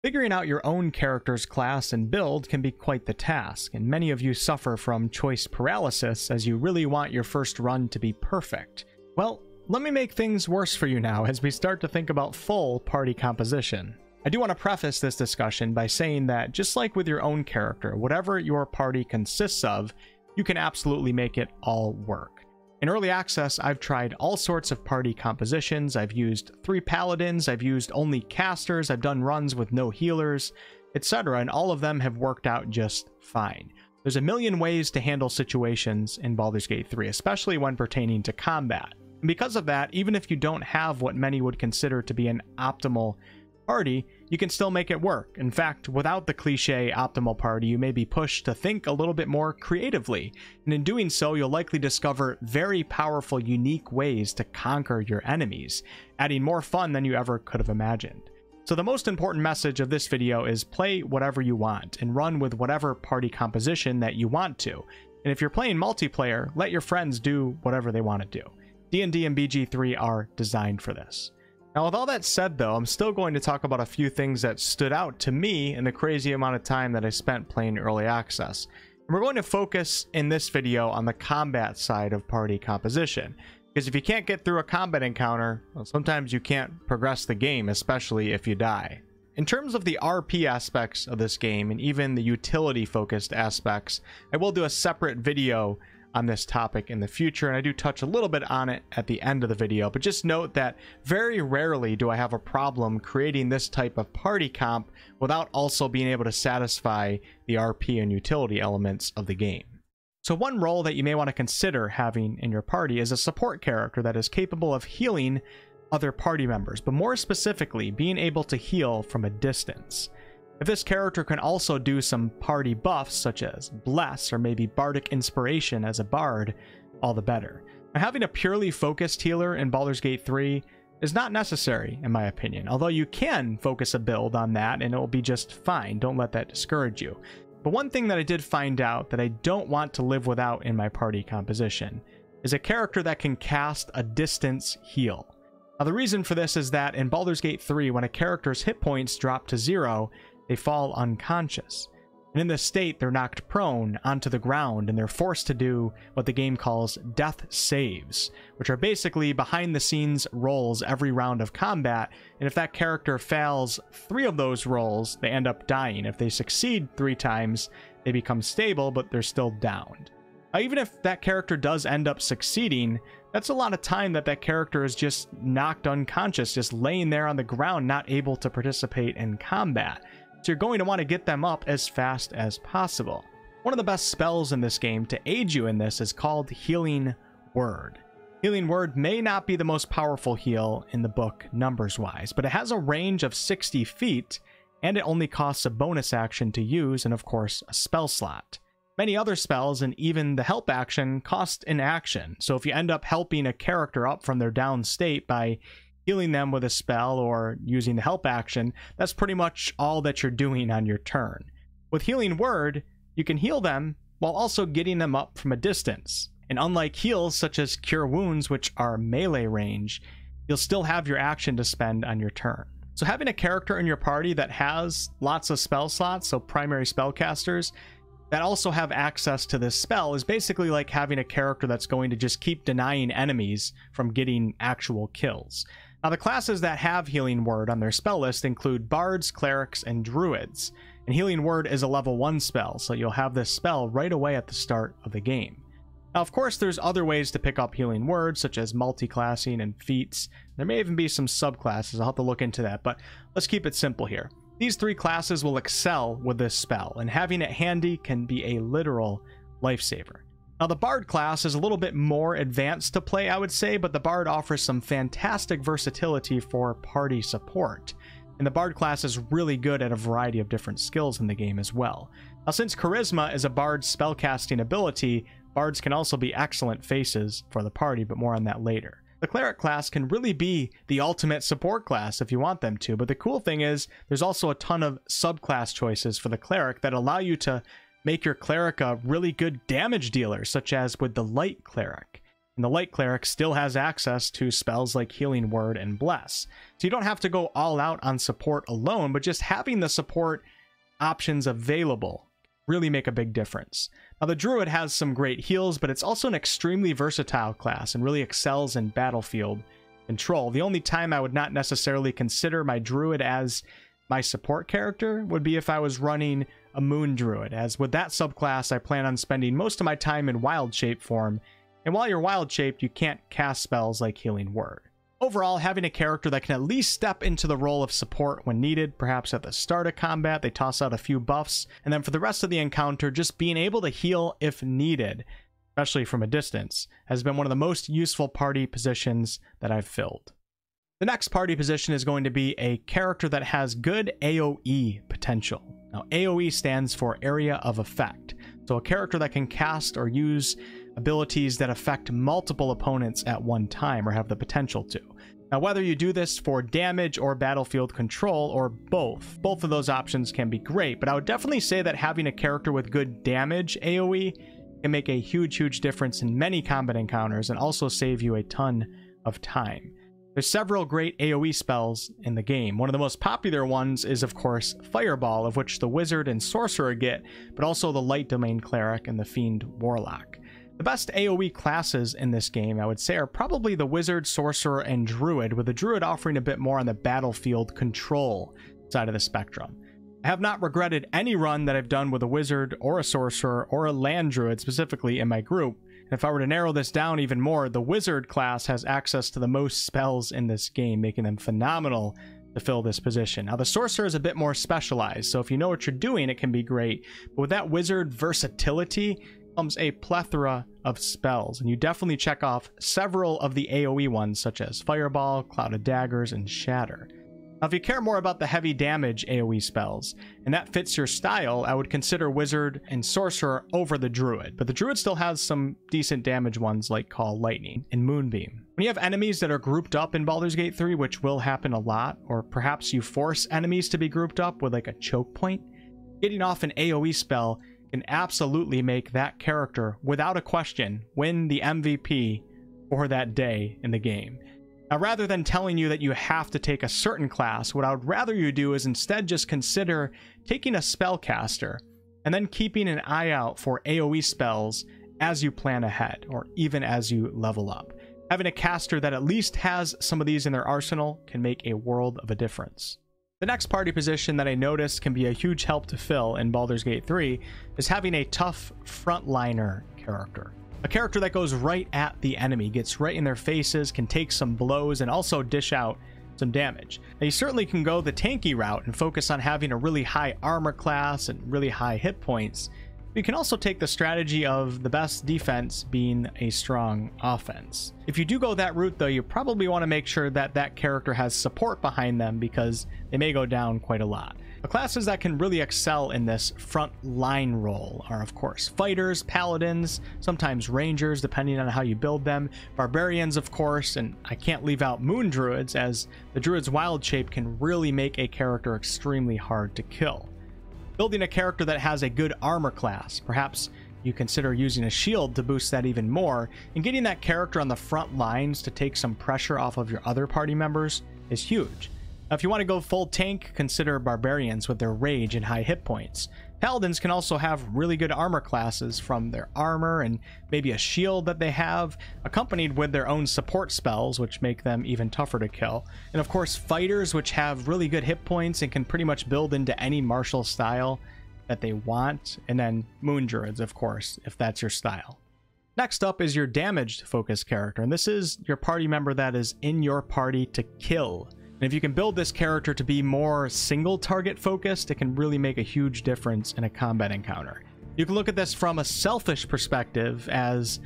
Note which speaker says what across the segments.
Speaker 1: Figuring out your own character's class and build can be quite the task, and many of you suffer from choice paralysis as you really want your first run to be perfect. Well, let me make things worse for you now as we start to think about full party composition. I do want to preface this discussion by saying that just like with your own character, whatever your party consists of, you can absolutely make it all work. In early access, I've tried all sorts of party compositions. I've used 3 paladins, I've used only casters, I've done runs with no healers, etc., and all of them have worked out just fine. There's a million ways to handle situations in Baldur's Gate 3, especially when pertaining to combat. And because of that, even if you don't have what many would consider to be an optimal party, you can still make it work. In fact, without the cliche optimal party, you may be pushed to think a little bit more creatively, and in doing so, you'll likely discover very powerful, unique ways to conquer your enemies, adding more fun than you ever could have imagined. So the most important message of this video is play whatever you want, and run with whatever party composition that you want to. And if you're playing multiplayer, let your friends do whatever they want to do. D&D and BG3 are designed for this. Now, with all that said, though, I'm still going to talk about a few things that stood out to me in the crazy amount of time that I spent playing early access. And we're going to focus in this video on the combat side of party composition, because if you can't get through a combat encounter, well, sometimes you can't progress the game, especially if you die. In terms of the RP aspects of this game, and even the utility-focused aspects, I will do a separate video on this topic in the future, and I do touch a little bit on it at the end of the video, but just note that very rarely do I have a problem creating this type of party comp without also being able to satisfy the RP and utility elements of the game. So one role that you may want to consider having in your party is a support character that is capable of healing other party members, but more specifically, being able to heal from a distance. If this character can also do some party buffs, such as Bless or maybe Bardic Inspiration as a bard, all the better. Now, having a purely focused healer in Baldur's Gate 3 is not necessary, in my opinion, although you can focus a build on that and it will be just fine. Don't let that discourage you. But one thing that I did find out that I don't want to live without in my party composition is a character that can cast a distance heal. Now, the reason for this is that in Baldur's Gate 3, when a character's hit points drop to 0, they fall unconscious. And in this state, they're knocked prone onto the ground, and they're forced to do what the game calls death saves, which are basically behind-the-scenes rolls every round of combat, and if that character fails 3 of those rolls, they end up dying. If they succeed 3 times, they become stable, but they're still downed. Now, even if that character does end up succeeding, that's a lot of time that that character is just knocked unconscious, just laying there on the ground, not able to participate in combat. So you're going to want to get them up as fast as possible. One of the best spells in this game to aid you in this is called Healing Word. Healing Word may not be the most powerful heal in the book numbers-wise, but it has a range of 60 feet, and it only costs a bonus action to use, and of course, a spell slot. Many other spells, and even the help action, cost an action, so if you end up helping a character up from their down state by healing them with a spell or using the help action, that's pretty much all that you're doing on your turn. With Healing Word, you can heal them while also getting them up from a distance. And unlike heals such as Cure Wounds, which are melee range, you'll still have your action to spend on your turn. So having a character in your party that has lots of spell slots, so primary spell casters, that also have access to this spell is basically like having a character that's going to just keep denying enemies from getting actual kills. Now, the classes that have Healing Word on their spell list include Bards, Clerics, and Druids. And Healing Word is a level 1 spell, so you'll have this spell right away at the start of the game. Now, of course, there's other ways to pick up Healing Word, such as multi-classing and feats. There may even be some subclasses, I'll have to look into that, but let's keep it simple here. These 3 classes will excel with this spell, and having it handy can be a literal lifesaver. Now, the Bard class is a little bit more advanced to play, I would say, but the Bard offers some fantastic versatility for party support. And the Bard class is really good at a variety of different skills in the game as well. Now, since Charisma is a Bard's spellcasting ability, Bards can also be excellent faces for the party, but more on that later. The Cleric class can really be the ultimate support class if you want them to, but the cool thing is there's also a ton of subclass choices for the Cleric that allow you to make your Cleric a really good damage dealer, such as with the Light Cleric. And the light cleric still has access to spells like Healing Word and Bless. So you don't have to go all out on support alone, but just having the support options available really make a big difference. Now the Druid has some great heals, but it's also an extremely versatile class and really excels in battlefield control. The only time I would not necessarily consider my Druid as my support character would be if I was running a Moon Druid, as with that subclass I plan on spending most of my time in wild shape form, and while you're wild shaped you can't cast spells like Healing Word. Overall, having a character that can at least step into the role of support when needed, perhaps at the start of combat they toss out a few buffs, and then for the rest of the encounter just being able to heal if needed, especially from a distance, has been one of the most useful party positions that I've filled. The next party position is going to be a character that has good AOE potential. Now AOE stands for Area of Effect, so a character that can cast or use abilities that affect multiple opponents at one time, or have the potential to. Now whether you do this for damage or battlefield control, or both of those options can be great, but I would definitely say that having a character with good damage AOE can make a huge difference in many combat encounters and also save you a ton of time. There's several great AOE spells in the game. One of the most popular ones is of course Fireball, of which the Wizard and Sorcerer get, but also the Light Domain Cleric and the Fiend Warlock. The best AOE classes in this game, I would say, are probably the Wizard, Sorcerer, and Druid, with the Druid offering a bit more on the battlefield control side of the spectrum. I have not regretted any run that I've done with a Wizard or a Sorcerer or a Land Druid specifically in my group. And if I were to narrow this down even more, the Wizard class has access to the most spells in this game, making them phenomenal to fill this position. Now the Sorcerer is a bit more specialized, so if you know what you're doing it can be great, but with that Wizard versatility comes a plethora of spells, and you definitely check off several of the AOE ones such as Fireball, Cloud of Daggers, and Shatter. Now if you care more about the heavy damage AOE spells, and that fits your style, I would consider Wizard and Sorcerer over the Druid, but the Druid still has some decent damage ones like Call Lightning and Moonbeam. When you have enemies that are grouped up in Baldur's Gate 3, which will happen a lot, or perhaps you force enemies to be grouped up with like a choke point, getting off an AOE spell can absolutely make that character, without a question, win the MVP for that day in the game. Now, rather than telling you that you have to take a certain class, what I would rather you do is instead just consider taking a spellcaster and then keeping an eye out for AOE spells as you plan ahead, or even as you level up. Having a caster that at least has some of these in their arsenal can make a world of a difference. The next party position that I noticed can be a huge help to fill in Baldur's Gate 3 is having a tough frontliner character. A character that goes right at the enemy, gets right in their faces, can take some blows, and also dish out some damage. Now you certainly can go the tanky route and focus on having a really high armor class and really high hit points. You can also take the strategy of the best defense being a strong offense. If you do go that route though, you probably want to make sure that that character has support behind them, because they may go down quite a lot. The classes that can really excel in this front line role are of course fighters, paladins, sometimes rangers depending on how you build them, barbarians of course, and I can't leave out moon druids, as the druid's wild shape can really make a character extremely hard to kill. Building a character that has a good armor class, perhaps you consider using a shield to boost that even more, and getting that character on the front lines to take some pressure off of your other party members is huge. Now, if you want to go full tank, consider barbarians with their rage and high hit points. Paladins can also have really good armor classes from their armor and maybe a shield that they have, accompanied with their own support spells, which make them even tougher to kill. And of course, fighters, which have really good hit points and can pretty much build into any martial style that they want. And then moon druids, of course, if that's your style. Next up is your damaged focused character, and this is your party member that is in your party to kill. And if you can build this character to be more single target focused, it can really make a huge difference in a combat encounter. You can look at this from a selfish perspective as,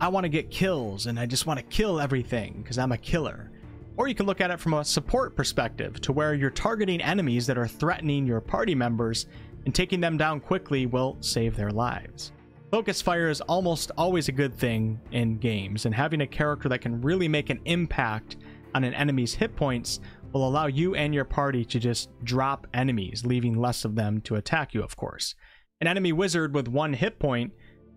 Speaker 1: I want to get kills and I just want to kill everything because I'm a killer. Or you can look at it from a support perspective, to where you're targeting enemies that are threatening your party members, and taking them down quickly will save their lives. Focus fire is almost always a good thing in games, and having a character that can really make an impact on an enemy's hit points will allow you and your party to just drop enemies, leaving less of them to attack you, of course. An enemy wizard with 1 hit point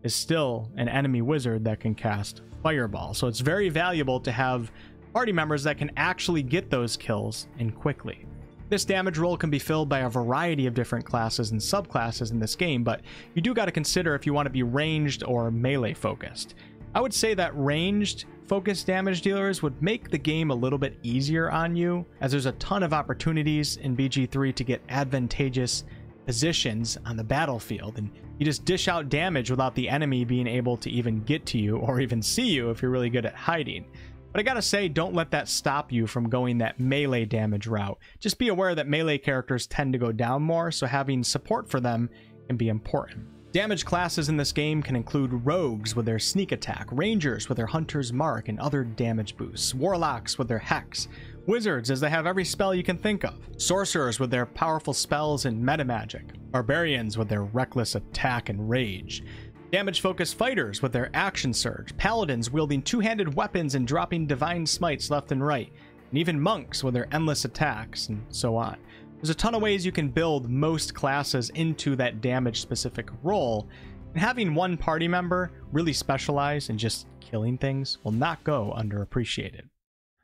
Speaker 1: is still an enemy wizard that can cast Fireball. So it's very valuable to have party members that can actually get those kills and quickly. This damage role can be filled by a variety of different classes and subclasses in this game, but you do got to consider if you want to be ranged or melee focused. I would say that ranged focused damage dealers would make the game a little bit easier on you, as there's a ton of opportunities in BG3 to get advantageous positions on the battlefield, and you just dish out damage without the enemy being able to even get to you or even see you if you're really good at hiding. But I gotta say, don't let that stop you from going that melee damage route. Just be aware that melee characters tend to go down more, so having support for them can be important. Damage classes in this game can include rogues with their sneak attack, rangers with their hunter's mark and other damage boosts, warlocks with their hex, wizards as they have every spell you can think of, sorcerers with their powerful spells and meta magic, barbarians with their reckless attack and rage, damage-focused fighters with their action surge, paladins wielding two-handed weapons and dropping divine smites left and right, and even monks with their endless attacks, and so on. There's a ton of ways you can build most classes into that damage-specific role, and having one party member really specialize in just killing things will not go underappreciated.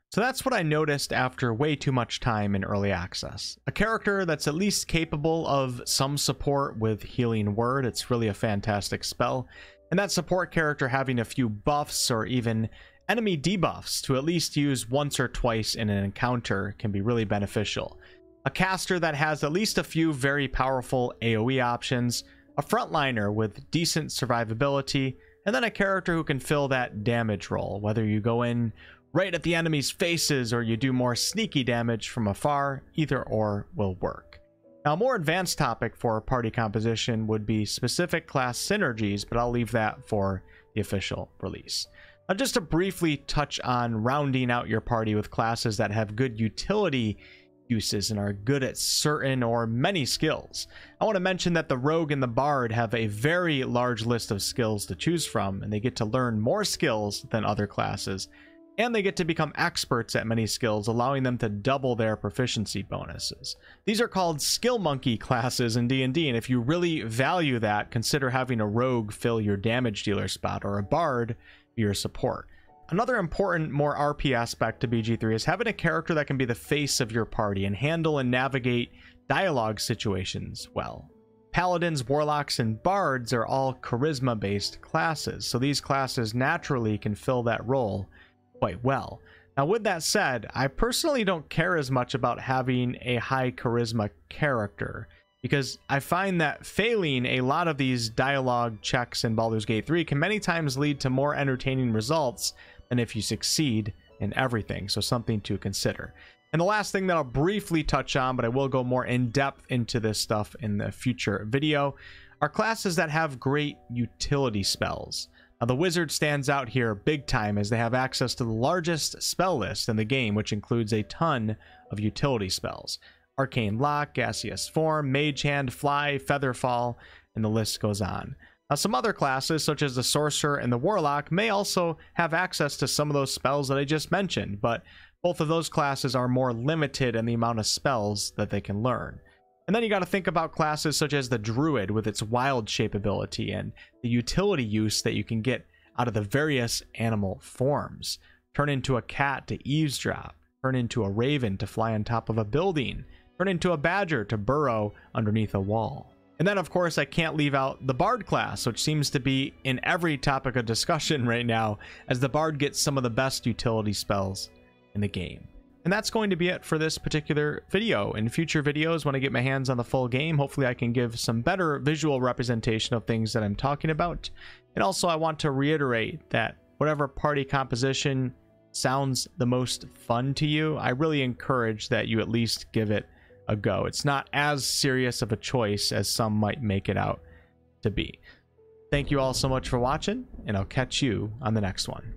Speaker 1: So that's what I noticed after way too much time in early access. A character that's at least capable of some support with Healing Word. It's really a fantastic spell. And that support character having a few buffs or even enemy debuffs to at least use once or twice in an encounter can be really beneficial. A caster that has at least a few very powerful AOE options, a frontliner with decent survivability, and then a character who can fill that damage role, whether you go in right at the enemy's faces or you do more sneaky damage from afar, either or will work. Now, a more advanced topic for party composition would be specific class synergies, but I'll leave that for the official release. Now, just to briefly touch on rounding out your party with classes that have good utility uses and are good at certain or many skills. I want to mention that the rogue and the bard have a very large list of skills to choose from, and they get to learn more skills than other classes, and they get to become experts at many skills, allowing them to double their proficiency bonuses. These are called skill monkey classes in D&D, and if you really value that, consider having a rogue fill your damage dealer spot or a bard be your support. Another important, more RP aspect to BG3 is having a character that can be the face of your party and handle and navigate dialogue situations well. Paladins, warlocks, and bards are all charisma-based classes, so these classes naturally can fill that role quite well. Now, with that said, I personally don't care as much about having a high charisma character, because I find that failing a lot of these dialogue checks in Baldur's Gate 3 can many times lead to more entertaining results than if you succeed in everything, so something to consider. And the last thing that I'll briefly touch on, but I will go more in depth into this stuff in the future video, are classes that have great utility spells. Now, the wizard stands out here big time as they have access to the largest spell list in the game, which includes a ton of utility spells. Arcane Lock, Gaseous Form, Mage Hand, Fly, Featherfall, and the list goes on. Now, some other classes, such as the Sorcerer and the Warlock, may also have access to some of those spells that I just mentioned, but both of those classes are more limited in the amount of spells that they can learn. And then you got to think about classes such as the Druid with its wild shape ability and the utility use that you can get out of the various animal forms. Turn into a cat to eavesdrop, turn into a raven to fly on top of a building, turn into a badger to burrow underneath a wall. And then, of course, I can't leave out the Bard class, which seems to be in every topic of discussion right now, as the Bard gets some of the best utility spells in the game. And that's going to be it for this particular video. In future videos, when I get my hands on the full game, hopefully I can give some better visual representation of things that I'm talking about. And also, I want to reiterate that whatever party composition sounds the most fun to you, I really encourage that you at least give it a go. It's not as serious of a choice as some might make it out to be. Thank you all so much for watching, and I'll catch you on the next one.